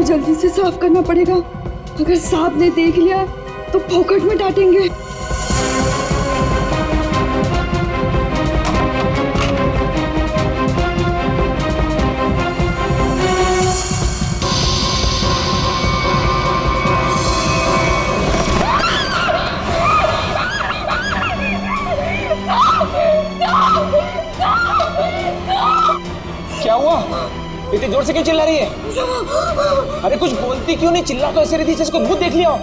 जल्दी से साफ करना पड़ेगा। अगर साहब ने देख लिया तो फोकट में डांटेंगे। क्या हुआ? इतनी जोर से क्यों चिल्ला रही है? अरे कुछ बोलती क्यों नहीं? चिल्ला तो ऐसे रही थी जिसको भूत देख लिया हो।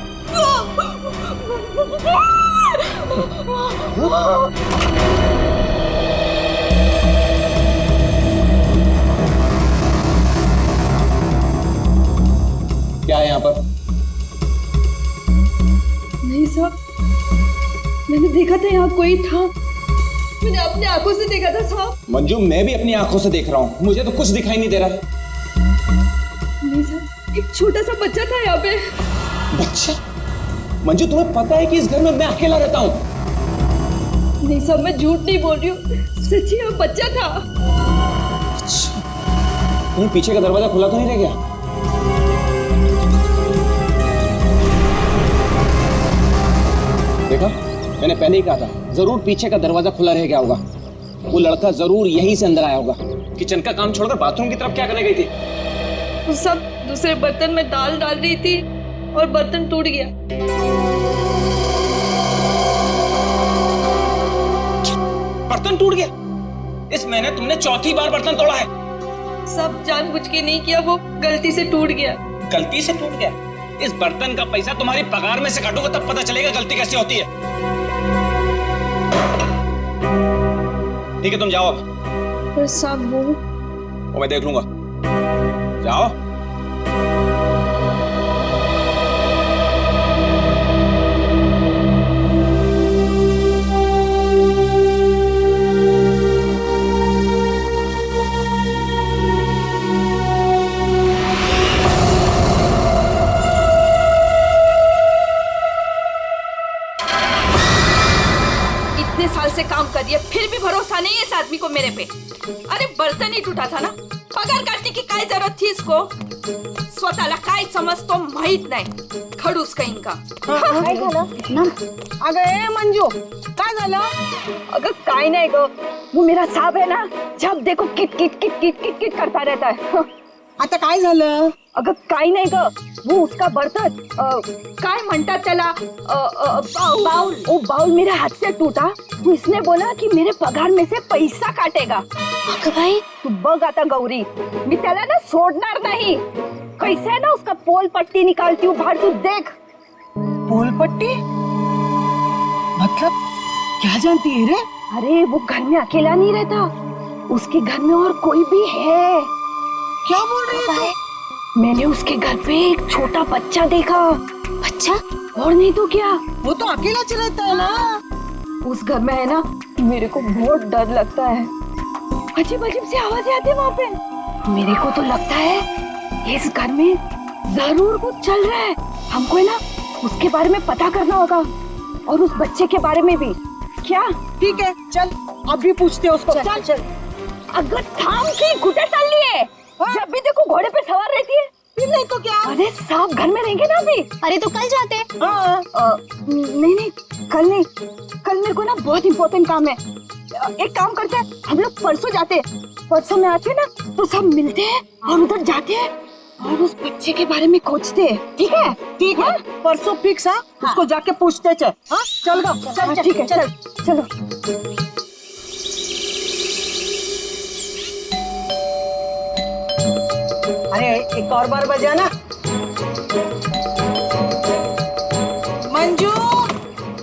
क्या है यहाँ पर? नहीं साहब, मैंने देखा था यहाँ कोई था। मैंने अपनी आंखों से देखा था साहब। मंजू, मैं भी अपनी आंखों से देख रहा हूँ, मुझे तो कुछ दिखाई नहीं दे रहा। नहीं साहब, एक छोटा सा बच्चा था यहाँ पे। बच्चा? मंजू, तुम्हें पता है कि इस घर में मैं अकेला रहता हूँ? नहीं साहब, मैं झूठ नहीं बोल रही हूँ, सच्ची यहाँ बच्चा था। अच्छा, कहीं पीछे का दरवाजा खुला तो नहीं रह गया? देखा, मैंने पहले ही कहा था, जरूर पीछे का दरवाजा खुला रह गया होगा। वो लड़का जरूर यहीं से अंदर आया होगा। किचन का काम छोड़कर बाथरूम की तरफ क्या करने गई थी? वो सब दूसरे बर्तन में दाल डाल रही थी और बर्तन टूट गया। बर्तन टूट गया? इस महीने तुमने चौथी बार बर्तन तोड़ा है। सब जानबूझ के नहीं किया, वो गलती से टूट गया। गलती से टूट गया? इस बर्तन का पैसा तुम्हारी पगार में से काटूंगा तब पता चलेगा गलती कैसे होती है। ठीक है, तुम जाओ अब। पर साहब वो मैं देख लूंगा। जाओ। इतने साल से काम कर रही है, फिर भी भरोसा नहीं है इस आदमी को मेरे पे। अरे बर्तन ही टूटा था ना, पगार काटने की काय जरूरत थी इसको? स्वतःला काय समजतो माहित नाही, खडूस कहीं का। काय झालं? अगं ए मंजू, काय झालं? अगर काय नहीं गो, वो मेरा साहब है ना, जब देखो kit kit kit kit kit kit करता रहता है। आता काय झालं? अगर काय नहीं ग, वो उसका बर्तन काय म्हणतात त्याला, बाउल, वो बाउल मेरे हाथ से टूटा। तो इसने बोला कि मेरे पगार में से पैसा काटेगा। अगं भाई, तू बघ आता गौरी, मी त्याला ना सोडणार नहीं। कैसे है ना उसका पोल पट्टी निकालती हूँ बाहर, तू देख। पोल पट्टी? मतलब क्या जानती है रे? अरे वो घर में अकेला नहीं रहता, उसके घर में और कोई भी है। क्या बोल रही है तू? मैंने उसके घर पे एक छोटा बच्चा देखा। बच्चा? और नहीं तो क्या, वो तो अकेला रहता है ना। उस घर में है ना, मेरे को बहुत डर लगता है। अजीब अजीब सी आवाजें आती है वहाँ पे। मेरे को तो लगता है इस घर में जरूर कुछ चल रहा है। हमको है ना उसके बारे में पता करना होगा, और उस बच्चे के बारे में भी। क्या? ठीक है, चल अभी पूछते हैं उसको। चल चल। अगर थाम की घुटे चल लिए, जब भी देखो घोड़े पे सवार रहती है। फिर नहीं तो क्या? अरे साहब घर में रहेंगे ना अभी। अरे तो कल जाते। नहीं नहीं, कल नहीं, कल मेरे को ना बहुत इम्पोर्टेंट काम है। एक काम करते हैं, हम लोग परसों जाते हैं। परसों में आते हैं ना तो सब मिलते हैं और उधर जाते हैं और उस बच्चे के बारे में खोजते हैं। ठीक है? ठीक है, परसों फिक्स है। उसको जाके पूछते चल। हाँ चल गा, चल ठीक है, चल चलो। अरे एक और बार बजाना। मंजू,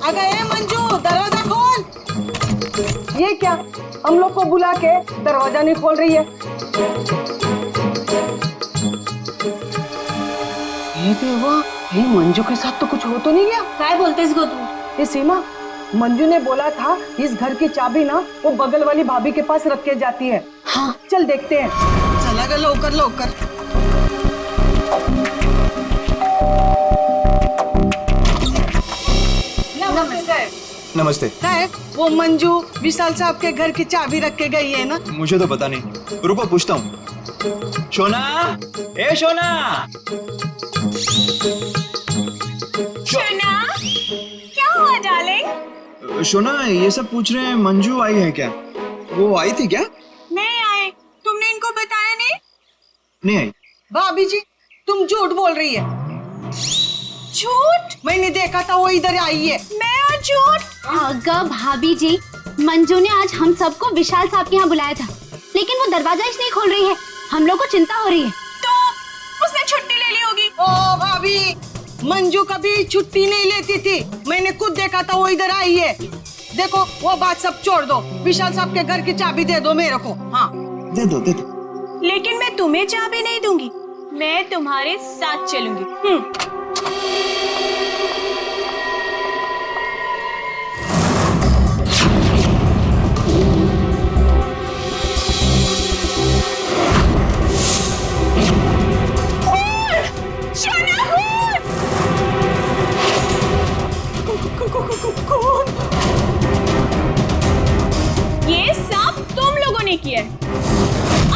अगर ए मंजू, दरवाजा खोल। ये क्या, हम लोग को बुला के दरवाजा नहीं खोल रही है? ये देवा, ये मंजू के साथ तो कुछ हो तो नहीं गया? काय बोलतेस गो तू? ये सीमा, मंजू ने बोला था इस घर की चाबी ना वो बगल वाली भाभी के पास रख के जाती है। हाँ चल देखते हैं। चला गया, लवकर लवकर। नमस्ते। साहब, वो मंजू विशाल साहब के घर की चाबी रख के गई है ना? मुझे तो पता नहीं, रुको पूछता हूँ। शोना, ए शोना। शोना, क्या हुआ डार्लिंग? शोना, ये सब पूछ रहे हैं मंजू आई है क्या? वो आई थी क्या? नहीं आए। तुमने इनको बताया नहीं? नहीं आई। भाभी जी तुम झूठ बोल रही है। झूठ? मैंने देखा था वो इधर आई है। मैं और झूठ? अगर भाभी जी, मंजू ने आज हम सबको विशाल साहब के यहाँ बुलाया था, लेकिन वो दरवाजा ही नहीं खोल रही है। हम लोग को चिंता हो रही है। तो उसने छुट्टी ले ली होगी। ओ भाभी, मंजू कभी छुट्टी नहीं लेती थी। मैंने खुद देखा था वो इधर आई है। देखो वो बात सब छोड़ दो, विशाल साहब के घर की चाबी दे दो मेरे को। हाँ दे दो दे दो। लेकिन मैं तुम्हें चाबी नहीं दूंगी, मैं तुम्हारे साथ चलूंगी। ये सब तुम लोगों ने किया है।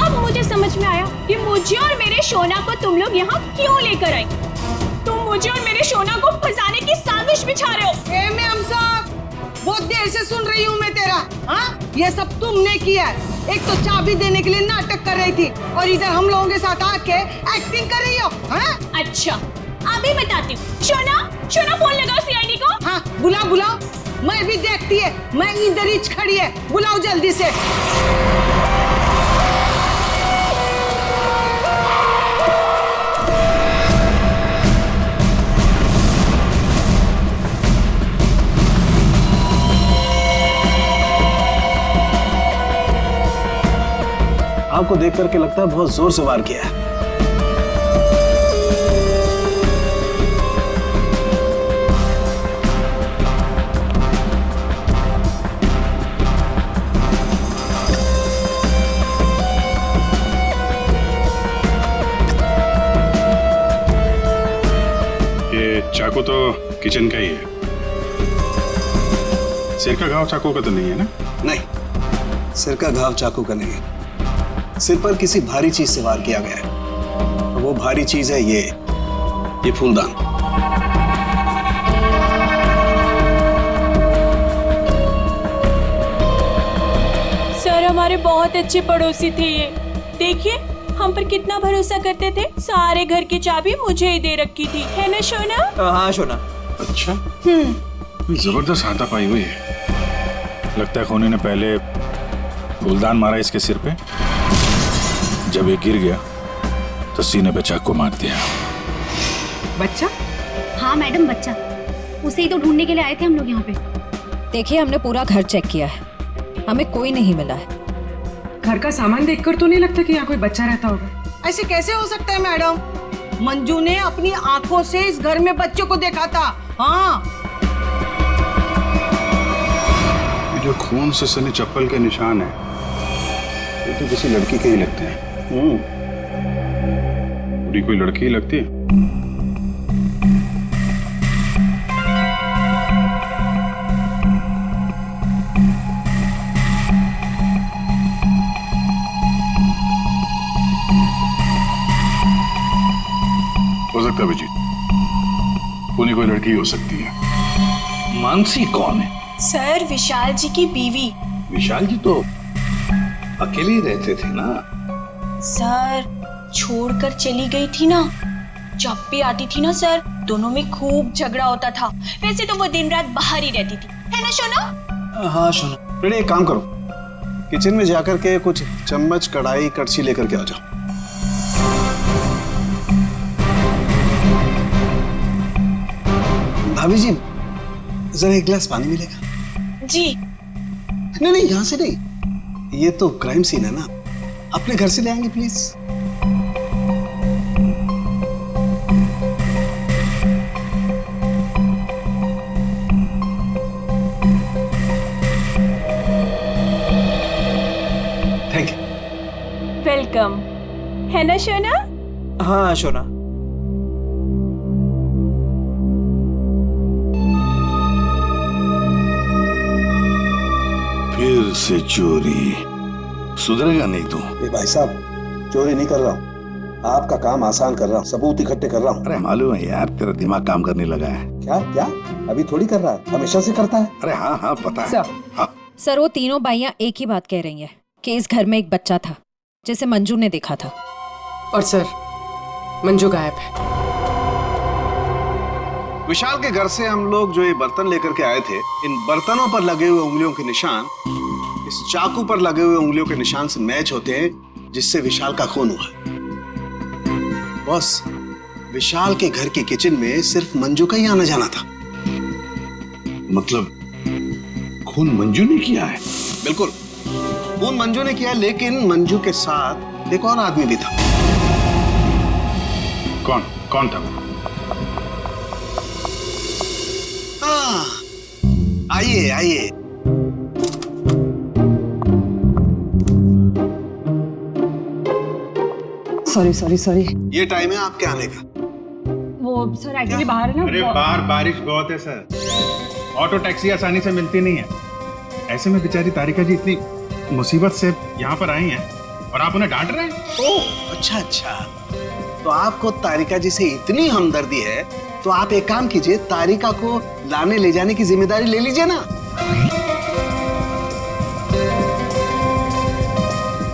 अब मुझे समझ में आया कि मुझे और मेरे शोना को तुम लोग यहाँ क्यों लेकर आई। तुम मुझे और मेरे शोना को फंसाने की साजिश बिछा रहे हो। ए मैम साहब, बहुत देर से सुन रही हूँ मैं तेरा। हाँ, ये सब तुमने किया है। एक तो चाबी देने के लिए नाटक कर रही थी और इधर हम लोगों के साथ आके एक्टिंग कर रही हो। हाँ? अच्छा, अभी बताती हूँ। शोना, शोना फोन लगाओ सीआईडी को। हाँ बुलाओ बुलाओ, मैं भी देखती है। मैं इधर ही खड़ी है, बुलाओ जल्दी से। आपको देख करके लगता है बहुत जोर से वार किया है। ये चाकू तो किचन का ही है। सिर का घाव चाकू का तो नहीं है ना? नहीं, सिर का घाव चाकू का नहीं है। सिर पर किसी भारी चीज से वार किया गया है। और वो भारी चीज है ये फूलदान। सर हमारे बहुत अच्छे पड़ोसी थे ये। देखिए हम पर कितना भरोसा करते थे। सारे घर की चाबी मुझे ही दे रखी थी, है ना शोना? हाँ शोना। अच्छा, जबरदस्त हाथापाई हुई है। लगता है खोने ने पहले फूलदान मारा इसके सिर पे, जब ये गिर गया तो सीने पे चाकू मार दिया। बच्चा? हाँ मैडम, बच्चा। उसे ही तो ढूंढने के लिए आए थे हम लोग यहाँ पे। देखिए, हमने पूरा घर चेक किया है, हमें कोई नहीं मिला है। घर का सामान देखकर तो नहीं लगता कि यहाँ कोई बच्चा रहता होगा। ऐसे कैसे हो सकता है मैडम? मंजू ने अपनी आंखों से इस घर में बच्चों को देखा था। हाँ, ये जो खून से सने चप्पल के निशान है, ये तो किसी लड़की के ही लगते हैं। पूरी कोई लड़की ही लगती है। हो सकता है अभिजीत, पूरी कोई लड़की ही हो सकती है। मानसी कौन है? सर विशाल जी की बीवी। विशाल जी तो अकेले ही रहते थे ना? सर छोड़कर चली गई थी ना, जब भी आती थी ना सर, दोनों में खूब झगड़ा होता था। वैसे तो वो दिन रात बाहर ही रहती थी, है ना शोना? हाँ शोना। बेटे एक काम करो, किचन में जाकर के कुछ चम्मच, कढ़ाई, कड़छी लेकर के आ जाओ। भाभी जी, जरा एक गिलास पानी मिलेगा? जी। नहीं नहीं, यहाँ से नहीं, ये तो क्राइम सीन है ना, अपने घर से ले आएंगे प्लीज। Thank you. वेलकम, है ना शोना? हाँ शोना। फिर से चोरी, सुधरेगा नहीं तू। भाई साहब, चोरी नहीं कर रहा हूँ, आपका काम आसान कर रहा हूँ, सबूत इकट्ठे कर रहा हूँ। अरे मालूम है यार, तेरा दिमाग काम करने लगा है। क्या क्या अभी थोड़ी कर रहा है, हमेशा से करता है। अरे हाँ हाँ पता है। सर, हाँ। सर वो तीनों बाइयां एक ही बात कह रही हैं कि इस घर में एक बच्चा था जिसे मंजू ने देखा था। और सर, मंजू गायब है। विशाल के घर से हम लोग जो ये बर्तन लेकर के आए थे, इन बर्तनों पर लगे हुए उंगलियों के निशान इस चाकू पर लगे हुए उंगलियों के निशान से मैच होते हैं, जिससे विशाल का खून हुआ। बॉस, विशाल के घर के किचन में सिर्फ मंजू का ही आना जाना था। मतलब खून मंजू ने किया है? बिल्कुल, खून मंजू ने किया, लेकिन मंजू के साथ एक और आदमी भी था। कौन कौन था वो? हाँ, आइए आइए। सॉरी। ये टाइम है आपके आने का। वो सर एक्चुअली बाहर है ना। अरे बाहर बारिश बहुत है सर, ऑटो टैक्सी आसानी से मिलती नहीं है। ऐसे में बेचारी तारिका जी इतनी मुसीबत से यहाँ पर आई हैं और आप उन्हें डांट रहे हैं। ओह अच्छा, तो आपको तारिका जी से इतनी हमदर्दी है तो आप एक काम कीजिए, तारिका को लाने ले जाने की जिम्मेदारी ले लीजिए ना।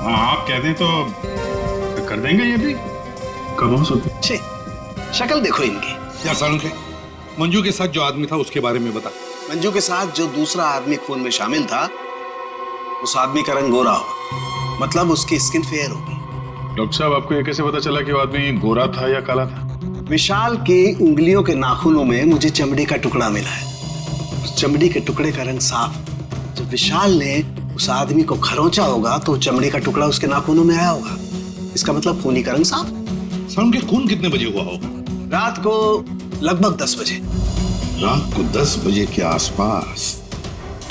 हाँ आप कह दें तो कर देंगे ये भी। कब हो सकते? छे, शक्ल देखो इनकी। क्या सारुण के मंजू के साथ जो आदमी था उसके बारे में बता। मंजू के साथ जो दूसरा आदमी खून में शामिल था, उस आदमी का रंग गोरा होगा, मतलब उसकी स्किन फेयर होगी। डॉक्टर साहब, आपको ये कैसे पता चला कि वो आदमी गोरा था या काला था? विशाल की उंगलियों के नाखूनों में मुझे चमड़ी का टुकड़ा मिला है। उस चमड़ी के टुकड़े का रंग साफ। जब विशाल ने उस आदमी को खरोंचा होगा तो चमड़ी का टुकड़ा उसके नाखूनों में आया होगा। इसका मतलब खूनी का रंग साफ। सारुण के खून कितने बजे हुआ होगा? रात को लगभग 10 बजे। रात को 10 बजे के आसपास।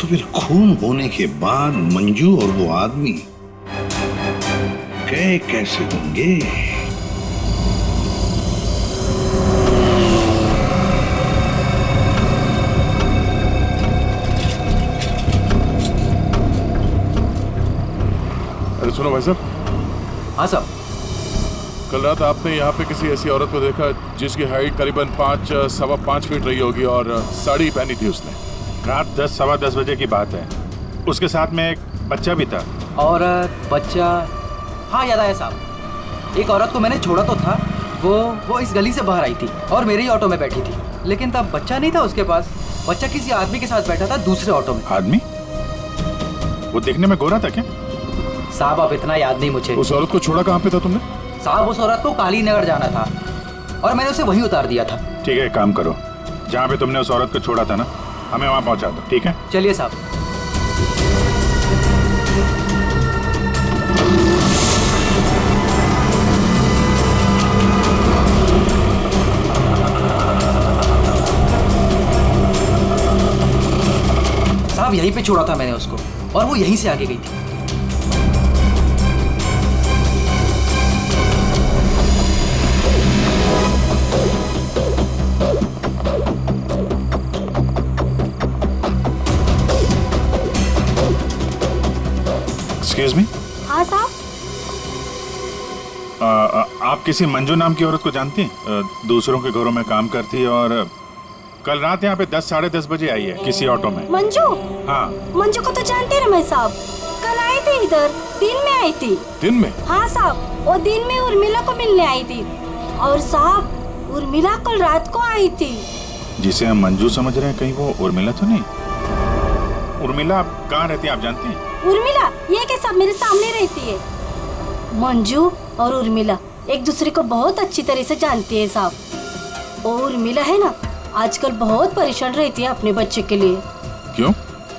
तो फिर खून होने के बाद मंजू और वो आदमी गए कैसे होंगे? अरे सुनो भाई साहब। हाँ साहब। कल रात आपने यहाँ पे किसी ऐसी औरत को देखा जिसकी हाइट करीबन 5-5.25 फीट रही होगी और साड़ी पहनी थी उसने। रात 10-10:15 बजे की बात है। उसके साथ में एक बच्चा भी था। औरत बच्चा, हाँ याद आया साहब। एक औरत को मैंने छोड़ा तो था, वो इस गली से बाहर आई थी और मेरे ही ऑटो में बैठी थी, लेकिन तब बच्चा नहीं था उसके पास। बच्चा किसी आदमी के साथ बैठा था दूसरे ऑटो में। आदमी? वो देखने में गोरा था क्या? साहब अब इतना याद नहीं मुझे। उस औरत को छोड़ा कहाँ पे था तुमने? साहब उस औरत को काली नगर जाना था और मैंने उसे वहीं उतार दिया था। ठीक है, एक काम करो, जहाँ पे तुमने उस औरत को छोड़ा था ना, हमें वहाँ पहुँचा दो। ठीक है, चलिए साहब। साहब यहीं पे छोड़ा था मैंने उसको और वो यहीं से आगे गई थी। Excuse me. हाँ साहब। आप किसी मंजू नाम की औरत को जानती हैं? दूसरों के घरों में काम करती है और कल रात यहाँ पे 10-10:30 बजे आई है किसी ऑटो में। मंजू? हाँ। मंजू को तो जानते रमेश साहब, कल आई थी इधर, दिन में आई थी। दिन में? हाँ साहब, वो दिन में उर्मिला को मिलने आई थी। और साहब उर्मिला कल रात को आई थी। जिसे हम मंजू समझ रहे हैं, कहीं वो उर्मिला तो नहीं? उर्मिला कहाँ रहती है आप जानती हैं? उर्मिला ये के सब मेरे सामने रहती है। मंजू और उर्मिला एक दूसरे को बहुत अच्छी तरह से जानती है साहब। और उर्मिला है ना, आजकल बहुत परेशान रहती है अपने बच्चे के लिए। क्यों?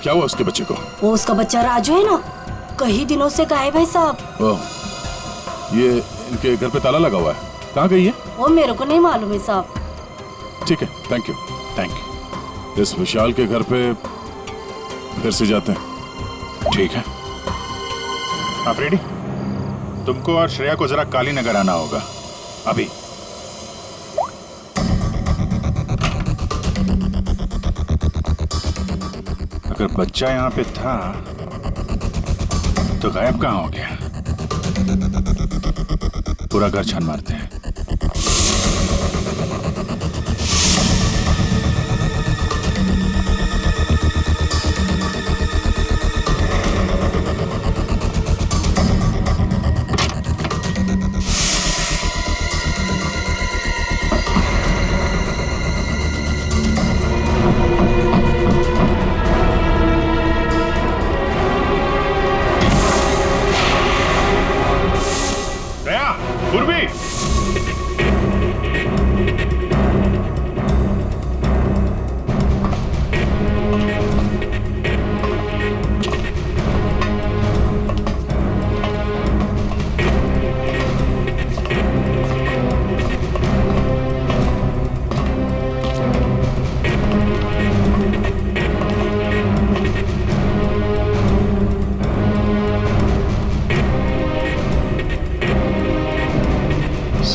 क्या हुआ उसके बच्चे को? वो उसका बच्चा राजू है ना, कई दिनों से गायब है साहब। ये इनके घर पे ताला लगा हुआ है, कहाँ गई है? वो मेरे को नहीं मालूम है साहब। ठीक है, थैंक यू। इस विशाल के घर पे फिर से जाते हैं। ठीक है, आप रेडी? तुमको और श्रेया को जरा काली नगर आना होगा अभी। अगर बच्चा यहाँ पे था तो गायब कहाँ हो गया? पूरा घर छान मारते हैं।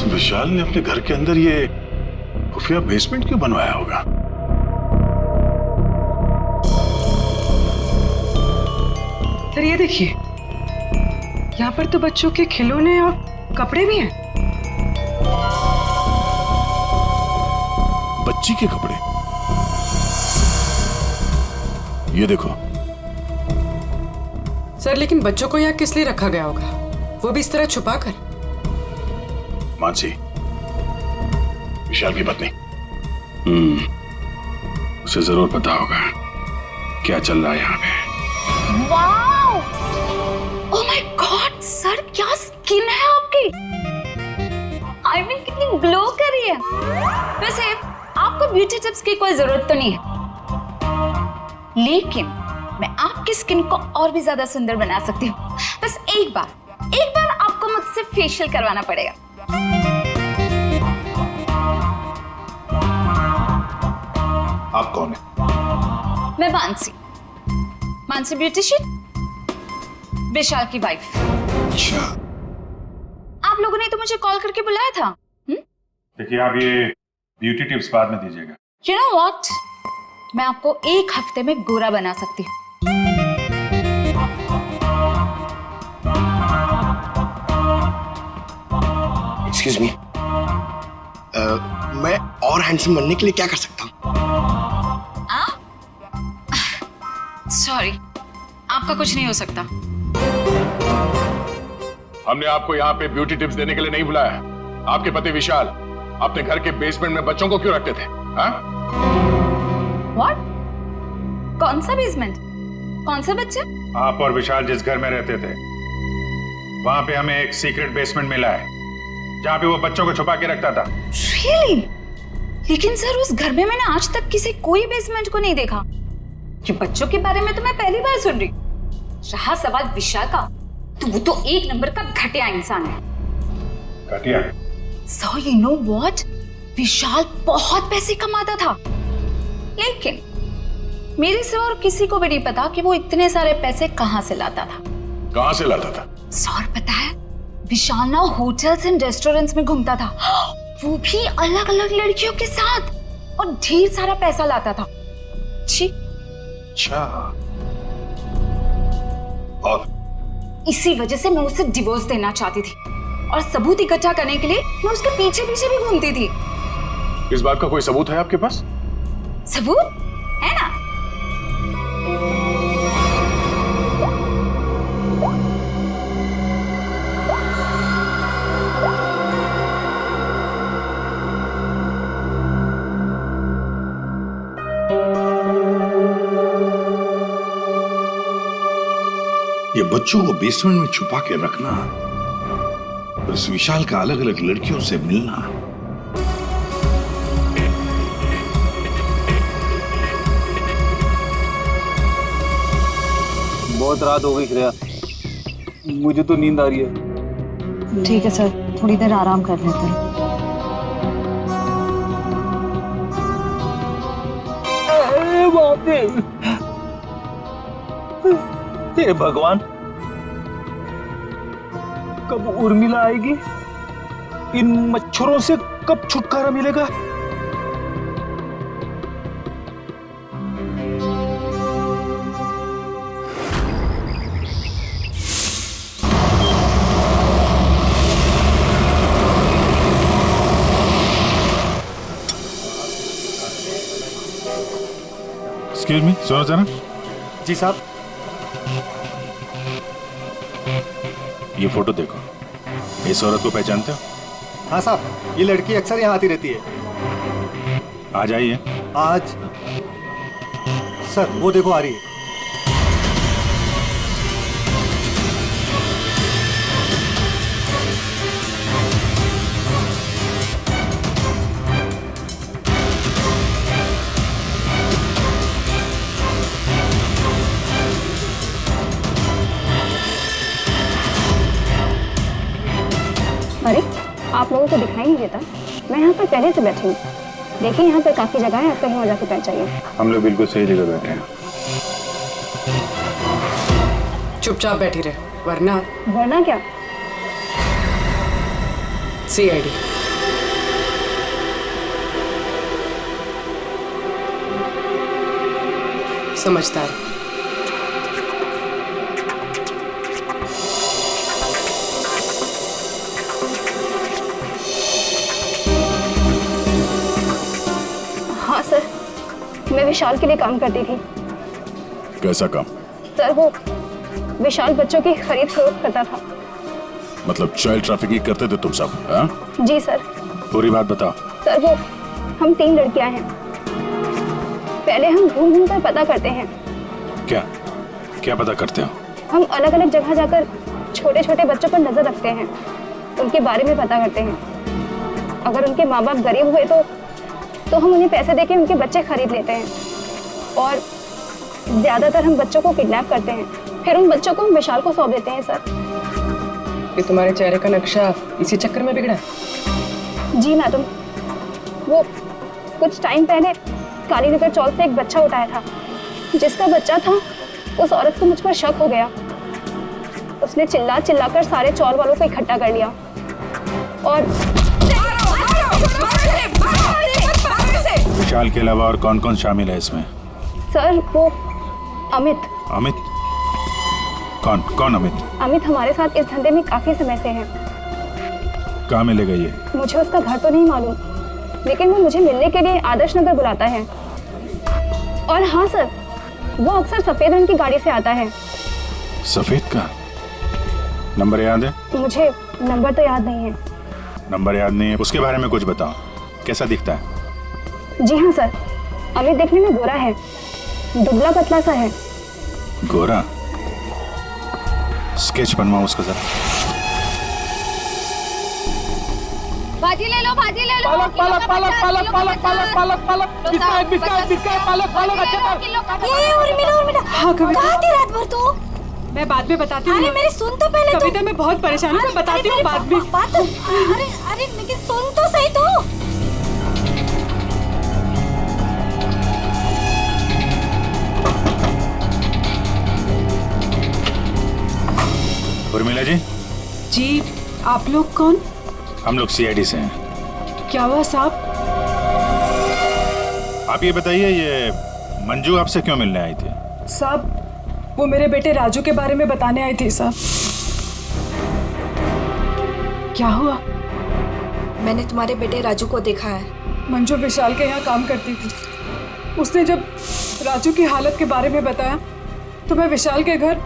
विशाल ने अपने घर के अंदर ये खुफिया बेसमेंट क्यों बनवाया होगा? सर ये देखिए, यहाँ पर तो बच्चों के खिलौने और कपड़े भी हैं। बच्ची के कपड़े? ये देखो। सर लेकिन बच्चों को यहाँ किस लिए रखा गया होगा, वो भी इस तरह छुपा कर? मानसी, विशाल की पत्नी, उसे जरूर पता होगा क्या चल रहा है यहाँ पे। Wow! Oh my God sir, क्या स्किन है आपकी! आई मीन कितनी ग्लो कर रही है। वैसे आपको ब्यूटी टिप्स की कोई जरूरत तो नहीं है, लेकिन मैं आपकी स्किन को और भी ज्यादा सुंदर बना सकती हूँ। बस एक बार आपको मुझसे फेशियल करवाना पड़ेगा। आप कौन है? मैं मानसी ब्यूटिशियन, विशाल की वाइफ। अच्छा, आप लोगों ने तो मुझे कॉल करके बुलाया था। देखिए, आप ये ब्यूटी टिप्स बाद में दीजिएगा। You know what? मैं आपको एक हफ्ते में गोरा बना सकती हूँ। Excuse me. मैं और हैंडसम बनने के लिए क्या कर सकता हूँ? सॉरी, आपका कुछ नहीं हो सकता। हमने आपको यहाँ पे ब्यूटी टिप्स देने के लिए नहीं बुलाया। आपके पति विशाल अपने घर के बेसमेंट में बच्चों को क्यों रखते थे? What? कौन सा बेसमेंट? कौन सा बच्चा? आप और विशाल जिस घर में रहते थे, वहां पे हमें एक सीक्रेट बेसमेंट मिला है, जहाँ पे वो बच्चों को छुपा के रखता था। Really? लेकिन सर उस घर में मैंने आज तक किसी कोई बेसमेंट को नहीं देखा। ये बच्चों के बारे में तो मैं पहली बार सुन रही। रहा सवाल विशाल का, तो वो तो एक नंबर का घटिया इंसान है। घटिया? So you know what? विशाल बहुत पैसे कमाता था, लेकिन मेरे से और किसी को भी नहीं पता कि वो इतने सारे पैसे कहाँ से लाता था। कहाँ से लाता था? सर पता है, विशाल ना होटल्स एंड रेस्टोरेंट्स में घूमता था, वो भी अलग अलग लड़कियों के साथ, और ढेर सारा पैसा लाता था। छी। अच्छा, और इसी वजह से मैं उसे डिवोर्स देना चाहती थी, और सबूत इकट्ठा करने के लिए मैं उसके पीछे पीछे भी घूमती थी। इस बात का कोई सबूत है आपके पास? सबूत है ना? ये बच्चों को बेसमेंट में छुपा के रखना और इस विशाल का अलग अलग लड़कियों से मिलना, बहुत रात हो गई श्रेया, मुझे तो नींद आ रही है। ठीक है सर, थोड़ी देर आराम कर लेते हैं। हे भगवान, कब उर्मिला आएगी? इन मच्छरों से कब छुटकारा मिलेगा? एक्सक्यूज मी, सुनो जरा। जी साहब। ये फोटो देखो, इस औरत को पहचानते हो? हाँ साहब, ये लड़की अक्सर यहाँ आती रहती है। आज आई है? आज सर वो देखो आ रही है। अरे आप लोगों को दिखाई नहीं देता? मैं यहाँ पर पहले से बैठी हूँ। देखिए यहाँ पर काफी जगह है, आप कहीं और जाके पहुँचाइए। हम लोग बिल्कुल सही जगह बैठे हैं। चुपचाप बैठी रहे, वरना वरना क्या? CID। समझदार। हाँ सर, मैं विशाल के लिए काम करती थी। कैसा काम? सर वो विशाल बच्चों की खरीद फरोख्त करता था। मतलब चाइल्ड ट्रैफिकिंग करते थे तुम सब? हाँ? जी सर। पूरी बात बताओ। सर वो हम 3 लड़कियां हैं। पहले हम घूम घूम कर पता करते हैं। क्या क्या पता करते हो? हम अलग अलग जगह जाकर छोटे छोटे बच्चों पर नजर रखते हैं, उनके बारे में पता करते हैं। अगर उनके माँ बाप गरीब हुए तो हम उन्हें पैसे देके उनके बच्चे खरीद लेते हैं। और ज्यादातर हम बच्चों को किडनैप करते हैं, फिर उन बच्चों को हम विशाल को सौंप देते हैं। सर ये तुम्हारे चेहरे का नक्शा इसी चक्कर में बिगड़ा? जी मैडम, वो कुछ टाइम पहले कालीनगर चौक से एक बच्चा उठाया था। जिसका बच्चा था उस औरत को मुझ पर शक हो गया। उसने चिल्ला चिल्लाकर सारे चौल वालों को इकट्ठा कर लिया और विशाल के अलावा और कौन कौन शामिल है इसमें? सर वो अमित। अमित? कौन कौन अमित? अमित हमारे साथ इस धंधे में काफी समय से है। कहाँ मिलेगा ये? मुझे उसका घर तो नहीं मालूम, लेकिन वो मुझे मिलने के लिए आदर्श नगर बुलाता है। और हाँ सर, वो अक्सर सफेद रंग की गाड़ी से आता है। सफेद का? नंबर याद है? मुझे नंबर तो याद नहीं है। नंबर याद नहीं है? उसके बारे में कुछ बताओ, कैसा दिखता है? जी हाँ सर, अमित देखने में गोरा है, दुबला पतला सा है। गोरा? स्केच बनवाओ उसका जरा। भाजी ले लो, भाजी ले लो। पालक पालक पालक पालक पालक पालक पालक पालक बिस्किट बिस्किट बिस्किट पालक पालक अच्छा कर। ये उर्मिला हाँ कविता, कहाँ थी रात भर तू? मैं बाद में बताती हूँ। अरे मेरी सुन तो पहले। कविता मैं बहुत परेशान हूँ, मैं बताती हूँ बाद में। अरे अरे लेकिन सुन तो सही तू। उर्मिला जी। जी आप लोग कौन? हम लोग CID से हैं। क्या हुआ साहब? आप ये बताइए, ये मंजू आपसे क्यों मिलने आई थी? साहब वो मेरे बेटे राजू के बारे में बताने आई थी साहब। क्या हुआ? मैंने तुम्हारे बेटे राजू को देखा है। मंजू विशाल के यहाँ काम करती थी। उसने जब राजू की हालत के बारे में बताया तो मैं विशाल के घर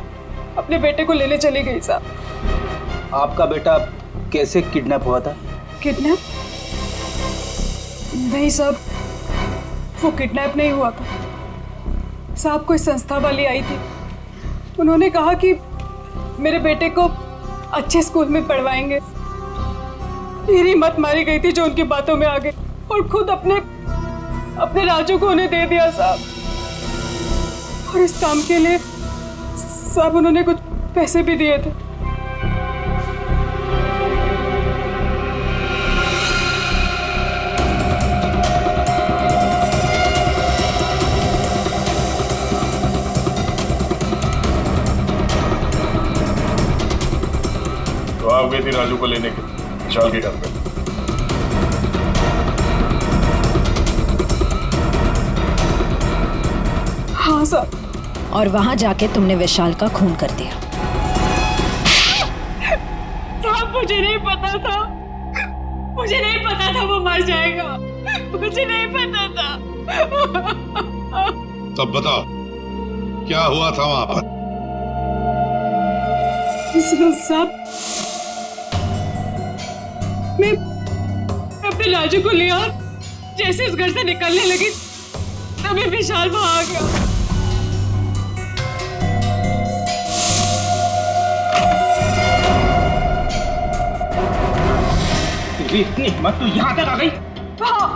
अपने बेटे को लेने चली गई साहब। आपका बेटा कैसे किडनैप हुआ था? किडनैप? नहीं साहब, वो किडनैप नहीं हुआ था साहब। कोई संस्था वाली आई थी, उन्होंने कहा कि मेरे बेटे को अच्छे स्कूल में पढ़वाएंगे। मेरी मत मारी गई थी जो उनकी बातों में आ गई और खुद अपने राजू को उन्हें दे दिया साहब। और इस काम के लिए साहब उन्होंने कुछ पैसे भी दिए थे। तो आप गई थी राजू को लेने के विशाल के घर पे? हाँ सर। और वहां जाके तुमने विशाल का खून कर दिया। साहब मुझे नहीं पता था, मुझे नहीं पता था वो मर जाएगा, मुझे नहीं पता था। तब बताओ क्या हुआ था वहां पर? साहब, मैं अपने राजू को लिया, जैसे इस घर से निकलने लगी तभी विशाल वहां आ गया। इतनी हिम्मत तो यहाँ तक आ गई? हाँ,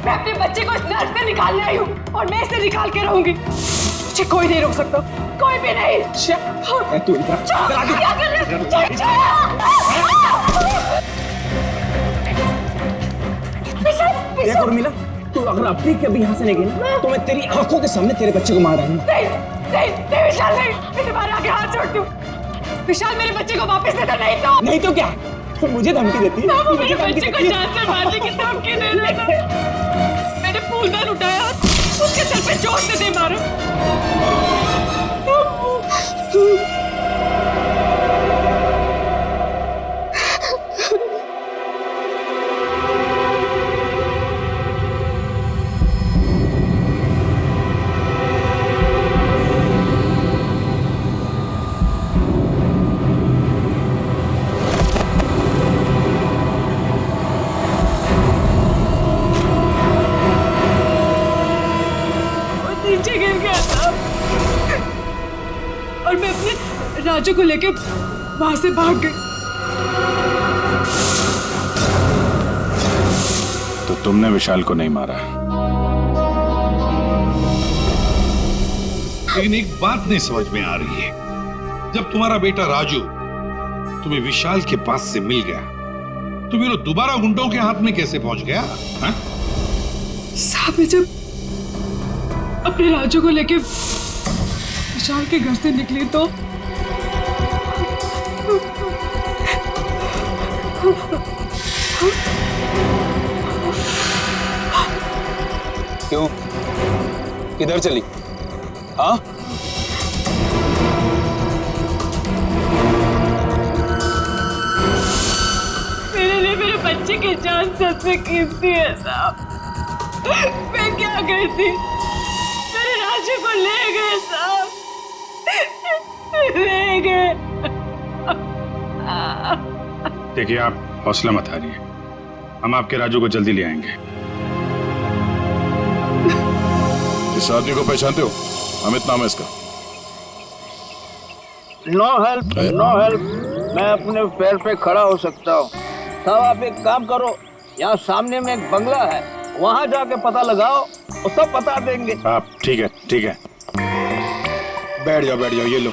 मैं अपने बच्चे को इस नर्क से निकालने आई हूँ और मैं इसे निकाल के रहूंगी। मुझे कोई नहीं रोक सकता, कोई भी नहीं। तू क्या कर रहे हो? देख उर्मिला, तू अगर अपनी कभी यहाँ से नहीं गई ना, तो मैं तेरी आंखों के सामने तेरे बच्चे को मार डालूंगा। नहीं विशाल, नहीं, मैं तुम्हारे आगे हाथ जोड़ती हूँ। विशाल, मेरे बच्चे को वापस दे दो, नहीं तो क्या? तो मुझे धमकी देती है? वो मेरे बच्चे को जान से मारने की धमकी दे रहा था। मैंने फूलदान उठाया, उसके सर पे जोर से दे मारा। नीचे गिर गया था और मैं अपने राजू को लेके वहां से भाग गई। तो तुमने विशाल को नहीं मारा? लेकिन एक बात नहीं समझ में आ रही है, जब तुम्हारा बेटा राजू तुम्हें विशाल के पास से मिल गया तो फिर दोबारा गुंडों के हाथ में कैसे पहुंच गया? साहब, मैं जब अपने राजू को लेके विशाल के घर से निकली तो क्यों? किधर चली? हाँ? मेरे लिए मेरे बच्चे की जान सबसे कीमती है साहब। मैं क्या करती? मेरे राजू को ले गए साहब, ले गए। देखिए, आप हौसला मत हारिए, हम आपके राजू को जल्दी ले आएंगे। इस आदमी को पहचानते हो? अमित नाम है इसका। No help, no help. मैं अपने पैर पे खड़ा हो सकता हूँ। साहब, आप एक काम करो, यहाँ सामने में एक बंगला है, वहाँ जाके पता लगाओ, वो सब बता देंगे। आप ठीक है, ठीक है, बैठ जाओ, ये लो।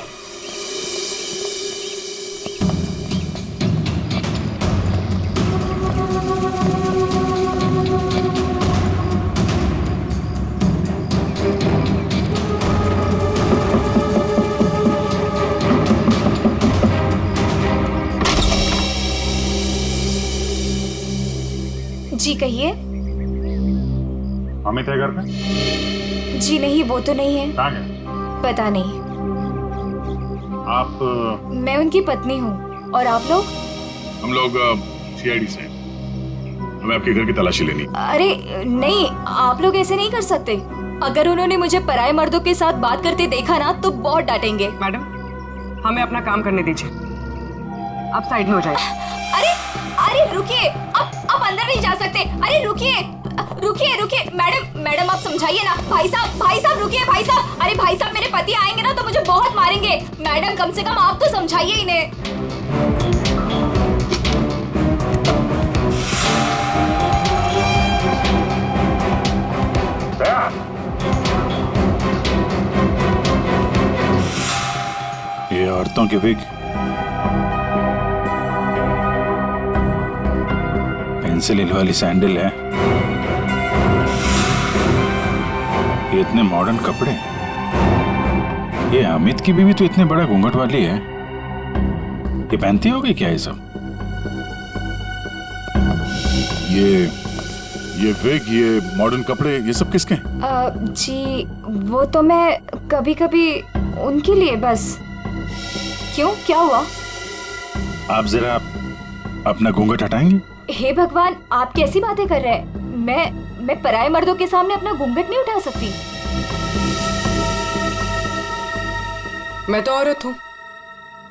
जी कहिए। अमित है घर पे? जी नहीं, वो तो नहीं है। कहाँ गए? पता नहीं। आप? मैं उनकी पत्नी हूँ। और आप लोग? हम लोग सीआईडी से, हमें आपके घर की तलाशी लेनी। अरे नहीं, आप लोग ऐसे नहीं कर सकते। अगर उन्होंने मुझे पराये मर्दों के साथ बात करते देखा ना तो बहुत डांटेंगे। मैडम, हमें अपना काम करने दीजिए, आप साइड में हो जाइए। अरे रुकिए, आप अंदर नहीं जा सकते। अरे रुकिए मैडम आप समझाइए ना। भाई साहब रुकिए भाई साहब। अरे भाई साहब, मेरे पति आएंगे ना तो मुझे बहुत मारेंगे। मैडम, कम से कम आप तो समझाइए इन्हें। ये औरतों की विग, पेंसिल हिल वाली सैंडल है, ये इतने मॉडर्न कपड़े। ये अमित की बीवी तो इतने बड़ा घूंघट वाली है, ये पहनती होगी क्या ये सब? ये विग, ये मॉडर्न कपड़े, ये सब किसके? जी वो तो मैं कभी कभी उनके लिए बस। क्यों, क्या हुआ? आप जरा अपना घूंघट हटाएंगे? हे भगवान, आप कैसी बातें कर रहे हैं? मैं पराये मर्दों के सामने अपना घूंघट नहीं उठा सकती। मैं तो औरत हूँ,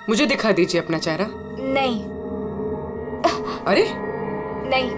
मुझे दिखा दीजिए अपना चेहरा। नहीं। अरे नहीं।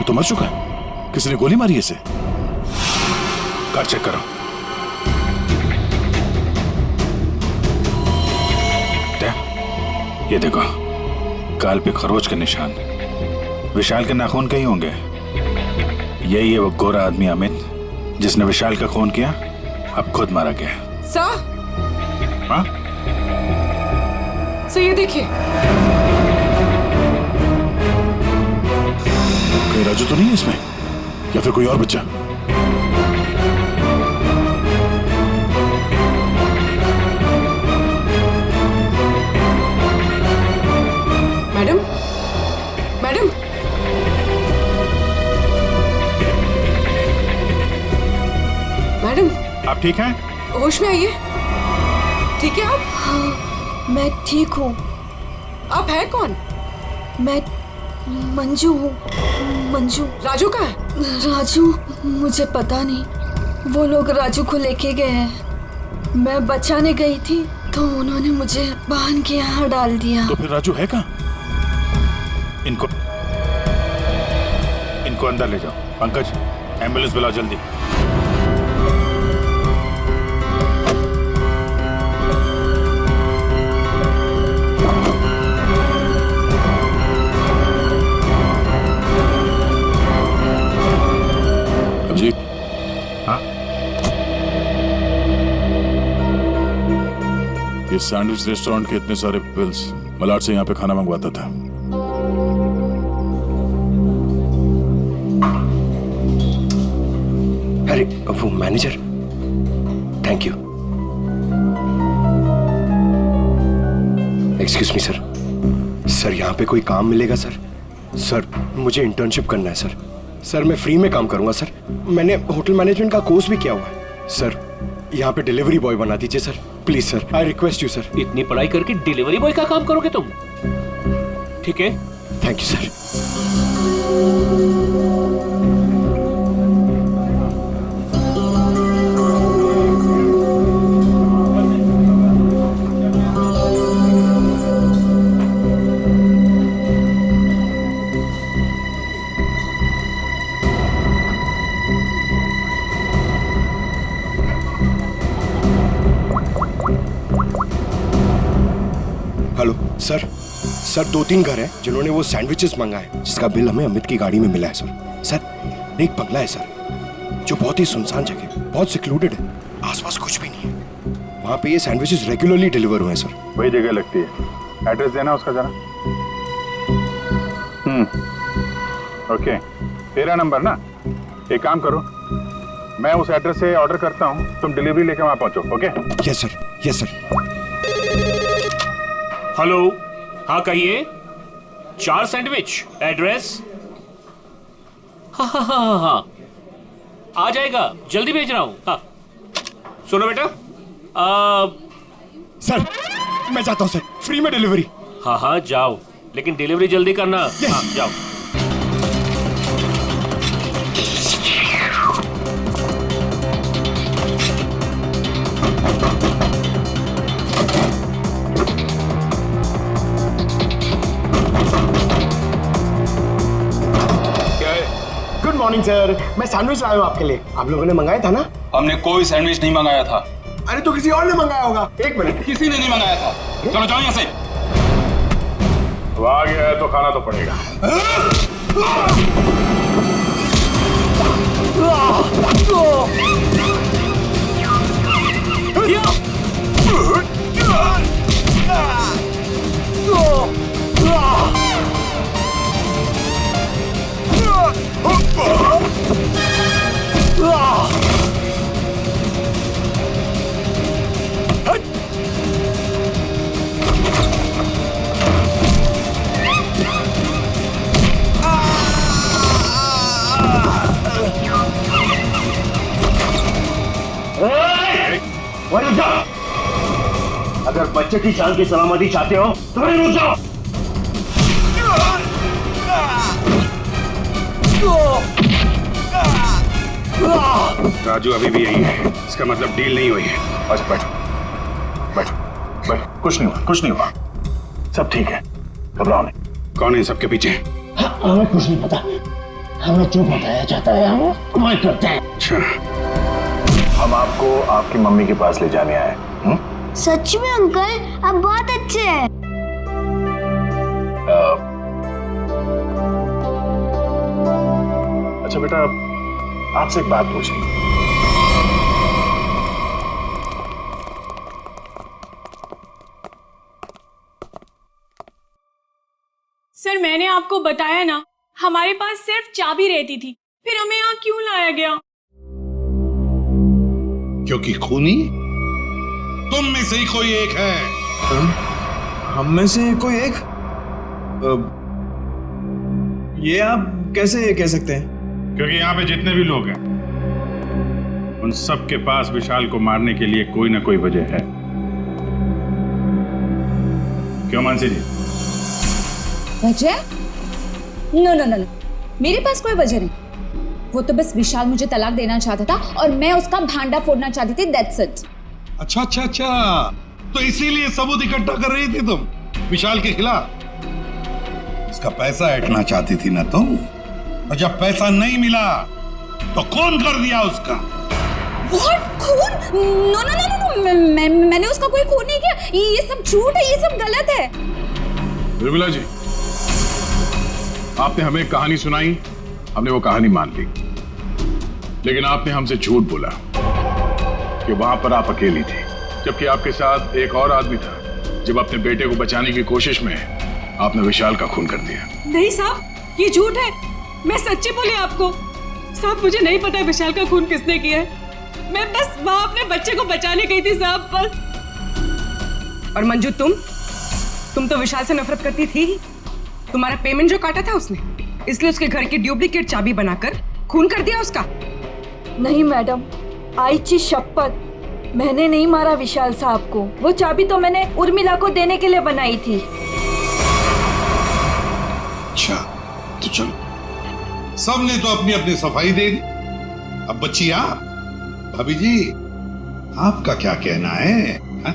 तो मर चुका है, किसी ने गोली मारी है इसे। कार चेक करो। ये देखो, गाल पे खरोच के निशान। विशाल के नाखून कहीं होंगे। यही है वो गोरा आदमी अमित जिसने विशाल का खून किया, अब खुद मारा गया। सर, हाँ? सर ये देखिए। कोई राजू तो नहीं है इसमें, या फिर कोई और बच्चा? मैडम, मैडम, मैडम, आप ठीक हैं? होश में आइए। ठीक है आप? हाँ, मैं ठीक हूँ। आप हैं कौन? मैं मंजू हूँ। मंजू। राजू का है? राजू मुझे पता नहीं, वो लोग राजू को लेके गए हैं। मैं बचाने गई थी तो उन्होंने मुझे बांध के यहाँ डाल दिया। तो फिर राजू है कहाँ? इनको अंदर ले जाओ। पंकज, एम्बुलेंस बुलाओ जल्दी। अभिजीत, हाँ? ये सैंडविच रेस्टोरेंट के इतने सारे बिल्स मलाड से यहाँ पे खाना मंगवाता था। अरे वो manager, thank you. Excuse me sir, sir यहाँ पे कोई काम मिलेगा सर? सर मुझे इंटर्नशिप करना है सर। सर मैं फ्री में काम करूंगा सर, मैंने होटल मैनेजमेंट का कोर्स भी किया हुआ है सर। यहाँ पे डिलीवरी बॉय बना दीजिए sir, please sir, I request you sir. इतनी पढ़ाई करके डिलीवरी बॉय का काम करोगे तुम? ठीक है, thank you sir. Hello sir, sir 2-3 घर हैं जिन्होंने वो सैंडविचेस मंगाए जिसका बिल हमें अमित की गाड़ी में मिला है सर। सर एक बंगला है सर जो बहुत ही सुनसान जगह, बहुत सिक्लूडेड है, आसपास कुछ भी नहीं है। वहाँ पे ये सैंडविचेस रेगुलरली डिलीवर हुए हैं सर। वही जगह लगती है, एड्रेस देना उसका जरा। ओके, 13 नंबर ना। एक काम करो, मैं उस एड्रेस से ऑर्डर करता हूँ, तुम डिलीवरी लेके वहाँ पहुँचो। Okay? Yes sir, yes sir. Hello, हाँ कहिए। 4 सैंडविच, एड्रेस? हाँ, आ जाएगा, जल्दी भेज रहा हूँ। हाँ सुनो बेटा, सर मैं जाता हूँ सर, फ्री में डिलीवरी। हाँ जाओ, लेकिन डिलीवरी जल्दी करना। हाँ जाओ। गुड मॉर्निंग सर, मैं सैंडविच लाया हूँ आपके लिए। आप लोगों ने मंगाया था ना? हमने कोई सैंडविच नहीं मंगाया था। अरे तो किसी और ने मंगाया होगा। एक मिनट, किसी ने नहीं मंगाया था। चलो जाओ यहाँ से। अब आ गया है तो खाना तो पड़ेगा। बच्चे की जान की सलामती चाहते हो तो फिर रुक जाओ। राजू अभी भी यही है, इसका मतलब डील नहीं हुई है। अच्छा बैठो बैठो बैठो, कुछ नहीं हुआ, कुछ नहीं हुआ, सब ठीक है, घबराओ नहीं। कौन है सबके पीछे? हमें कुछ नहीं पता, हमें जो बताया जाता है हम वही करते हैं। अच्छा, हम आपको आपकी मम्मी के पास ले जाने आए। सच में अंकल आप बहुत अच्छे हैं। अच्छा बेटा, आपसे एक बात पूछनी। सर मैंने आपको बताया ना, हमारे पास सिर्फ चाबी रहती थी, फिर हमें यहाँ क्यों लाया गया? क्योंकि खूनी तुम में से ही कोई एक है। हम में से कोई एक? ये आप कैसे कह सकते हैं? क्योंकि यहाँ पे जितने भी लोग हैं उन सब के पास विशाल को मारने के लिए कोई ना कोई वजह है। क्यों मानसी जी? वजह? नो नो नो नो, मेरे पास कोई वजह नहीं। वो तो बस विशाल मुझे तलाक देना चाहता था और मैं उसका भांडा फोड़ना चाहती थी, दैट्स इट। अच्छा अच्छा अच्छा, तो इसीलिए सबूत इकट्ठा कर रही थी तुम विशाल के खिलाफ? उसका पैसा ऐंठना चाहती थी ना तुम, और जब पैसा नहीं मिला तो खून कर दिया उसका। What? खून? नो नो नो नो, मैंने उसका कोई खून नहीं किया। ये सब झूठ है, ये सब गलत है। निर्मला जी, आपने हमें कहानी सुनाई, हमने वो कहानी मान ली, लेकिन आपने हमसे झूठ बोला कि वहां पर आप अकेली थी, जबकि आपके साथ एक और आदमी था। जब अपने बेटे को बचाने की कोशिश में आपने विशाल का खून कर दिया। नहीं साहब, ये झूठ है, मैं सच्ची बोली आपको। साहब मुझे नहीं पता विशाल का खून किसने किया है, मैं बस वहां अपने बच्चे को बचाने गई थी साहब, बस। और मंजू तुम तो विशाल से नफरत करती थी ही। तुम्हारा पेमेंट जो काटा था उसने, इसलिए उसके घर की डुप्लीकेट चाबी बनाकर खून कर दिया उसका। नहीं मैडम, आईची शपथ, मैंने नहीं मारा विशाल साहब को। वो चाबी तो मैंने उर्मिला को देने के लिए बनाई थी। अच्छा तो चलो, सबने तो अपनी अपनी सफाई दे दी, अब बच्ची आप। भाभी जी, आपका क्या कहना है? हा?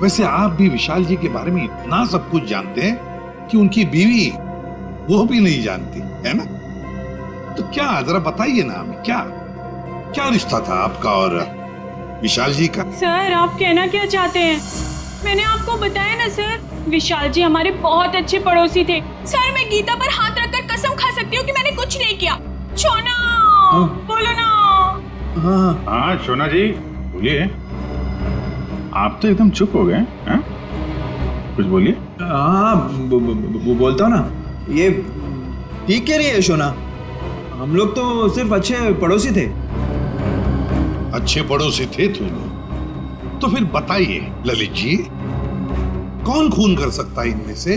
वैसे आप भी विशाल जी के बारे में इतना सब कुछ जानते हैं कि उनकी बीवी वो भी नहीं जानती है ना? तो क्या, जरा बताइए ना हमें, क्या रिश्ता था आपका और विशाल जी का? सर आप कहना क्या चाहते हैं? मैंने आपको बताया ना सर, विशाल जी हमारे बहुत अच्छे पड़ोसी थे। सर मैं गीता पर हाथ रखकर कसम खा सकती हूँ कि मैंने कुछ नहीं किया। शोना, बोलो ना। हाँ शोना जी बोलिए। आप तो एकदम चुप हो गए हैं, कुछ बोलिए। हाँ बोलता हूँ ना, ये ठीक कह रही है शोना, हम लोग तो सिर्फ अच्छे पड़ोसी थे। अच्छे पड़ोसी थे तुम? तो फिर बताइए ललित जी, कौन खून कर सकता है इनमें से?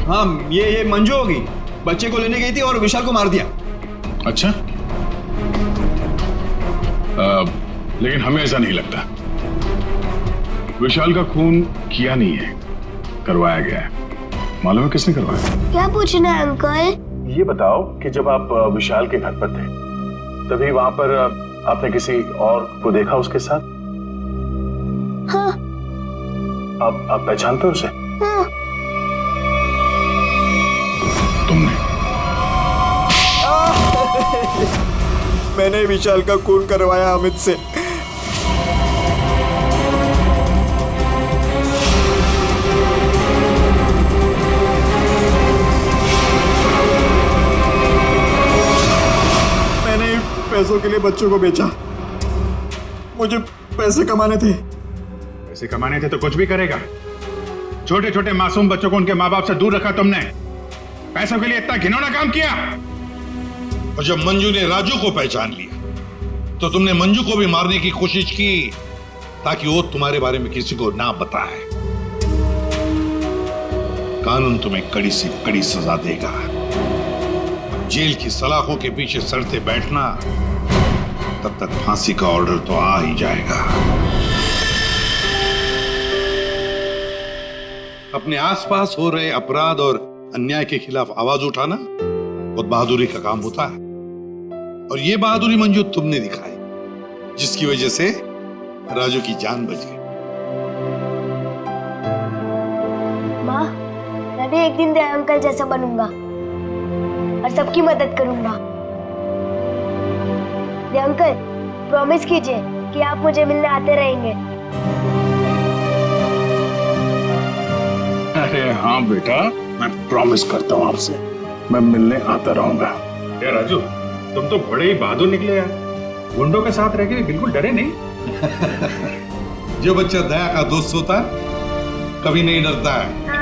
हाँ ये मंजू होगी, बच्चे को लेने गई थी और विशाल को मार दिया। अच्छा, लेकिन हमें ऐसा नहीं लगता। विशाल का खून किया नहीं है, करवाया गया है। मालूम है किसने करवाया? क्या पूछना है अंकल? ये बताओ कि जब आप विशाल के घर पर थे, तभी वहां पर आपने किसी और को देखा उसके साथ? हाँ। आप पहचानते हो उसे? हाँ। तुमने? मैंने विशाल का खून करवाया अमित से। मैंने पैसों के लिए बच्चों को बेचा, मुझे पैसे कमाने थे। पैसे कमाने थे तो कुछ भी करेगा। छोटे छोटे मासूम बच्चों को उनके माँ बाप से दूर रखा तुमने, पैसों के लिए इतना घिनौना काम किया। और जब मंजू ने राजू को पहचान लिया तो तुमने मंजू को भी मारने की कोशिश की ताकि वो तुम्हारे बारे में किसी को ना बताए। कानून तुम्हें कड़ी से कड़ी सजा देगा। जेल की सलाखों के पीछे सड़ते बैठना तब तक फांसी का ऑर्डर तो आ ही जाएगा। अपने आसपास हो रहे अपराध और अन्याय के खिलाफ आवाज उठाना बहुत बहादुरी का काम होता है, और ये बहादुरी मंजू तुमने दिखाई, जिसकी वजह से राजू की जान बच गई। माँ, मैं भी एक दिन दया अंकल जैसा बनूंगा और सबकी मदद करूंगा। दया अंकल, प्रॉमिस कीजिए कि आप मुझे मिलने आते रहेंगे। अरे हाँ बेटा, मैं प्रॉमिस करता हूँ आपसे, मैं मिलने आता रहूंगा। क्या राजू, तुम तो बड़े ही बहादुर निकले यार, गुंडों के साथ रह के भी बिल्कुल डरे नहीं। जो बच्चा दया का दोस्त होता है कभी नहीं डरता है।